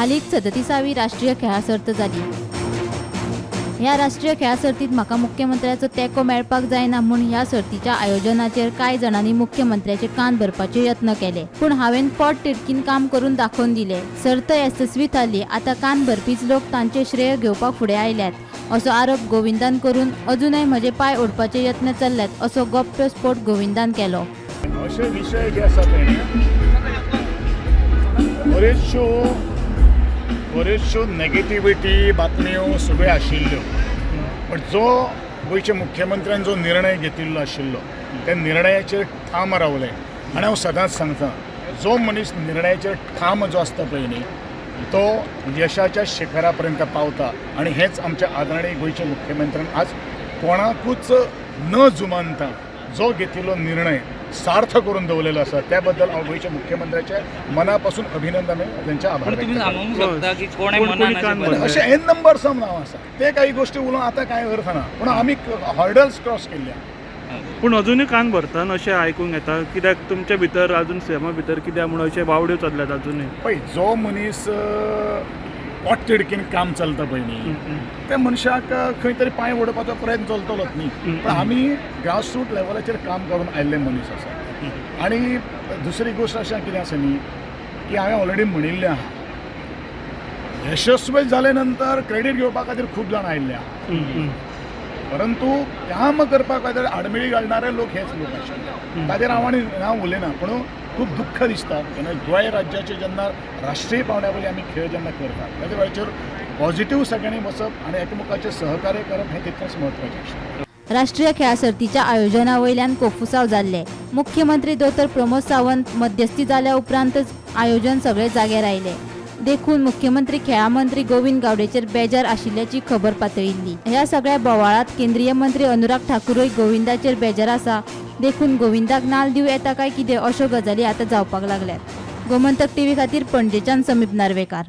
हालींच 37वी राष्ट्रीय खेळा सर्त जाली। ह्या राष्ट्रीय खेळा सर्तीत म्हाका मुख्यमंत्र्याचो तेंको मेळपाक जायना म्हूण ह्या सर्तीच्या आयोजनाचेर कांय जाणांनी मुख्यमंत्र्याचे कान भरपाचे यत्न केले, पूण हांवें पोट तिडकीन काम करून दाखोवन दिले। सर्त यशस्वी थारली। आता कान भरपीच लोक तांचे श्रेय घेवपाक फुडें आयल्यात असो आरोप गोविंदान करून अजूनय म्हजे पाय ओडपाचे यत्न चल्ल्यात असो गप्पस्फोट गोविंदान केलो। असे विषय जे आसा पळय बऱ्योचश्यो नेगेटिविटी बातम्यो सगळ्यो आशिल्ल्यो, पण जो गोंयचे मुख्यमंत्र्यान जो निर्णय घेतिल्लो आशिल्लो त्या निर्णयाचेर ठाम रावले। आनी हांव सदांच सांगता, जो मनीस निर्णयाचेर ठाम जो आसता पळय न्ही तो यशाच्या शिखरा पर्यंत पावता। आणि हेच आमच्या आदरणीय गोंयचे मुख्यमंत्र्यान आज कोणाकूच न जुमानता जो घेतिल्लो निर्णय सार्थ करून दवरलेलो आसा, त्या बद्दल हांव गोंयच्या मुख्यमंत्र्याचे मनापासून अभिनंदन आणि त्यांचे आभार व्यक्त करता। अशें एन नंबर सम नांव आसा, ते काही गोष्टी उलोवन आतां कांय अर्थ ना, पूण आमी हर्डल्स क्रॉस केल्ल्या। पूण अजूनय कान भरतात अशें आयकूंक येता, कित्याक तुमच्या भितर अजून सेमा भितर कित्याक म्हणून अशे वावड्यो चल्ल्यात अजूनय। पळय, जो मनीस पोट तिडकीन काम चलता पळय न्ही त्या मनशाक खंय तरी पांय ओडपाचो प्रयत्न चलतलोच न्ही, पण आमी ग्रासरूट लेवलाचेर काम करून आयिल्ले मनीस आसा। आनी दुसरी गोश्ट अशें कितें आसा न्ही की हांवें ऑलरेडी म्हणिल्लें आहा, यशस्वी जाले नंतर क्रेडीट घेवपा खातीर खूब जाण आयिल्ले आहा, परंतु काम करपा खातीर आडमेळी घालणारे लोक हेच लोक आशिल्ले। ताचेर हांव उलयना, पूण खूब दुख्ख दिसता जेन्ना गोंय राज्याचे जेन्ना राष्ट्रीय पावंड्या वयले आमी खेळ जेन्ना करतात ताच्या वेळाचेर पॉझिटिव्ह सगळ्यांनी वचप आनी एकामेकाचें सहकार्य करप हें तितकेंच म्हत्वाचें आसता। राष्ट्रीय खेळा सर्तीच्या आयोजना वयल्यान कोफुसांव जाल्ले। मुख्यमंत्री दोतोर प्रमोद सावंत मध्यस्थी जाल्या उपरांतच आयोजन सगळे जाग्यार आयले। देखून मुख्यमंत्री खेळा मंत्री गोविंद गावडेचेर बेजार आशिल्ल्याची खबर पातळिल्ली। ह्या सगळ्या बोवाळात केंद्रीय मंत्री अनुराग ठाकूरय गोविंदाचेर बेजार आसा। देखून गोविंदाक नाल दिवं येता काय कितें अश्यो गजाली आतां जावपाक लागल्यात। गोमंतक टीव्ही खातीर पणजेच्यान समीप नार्वेकार।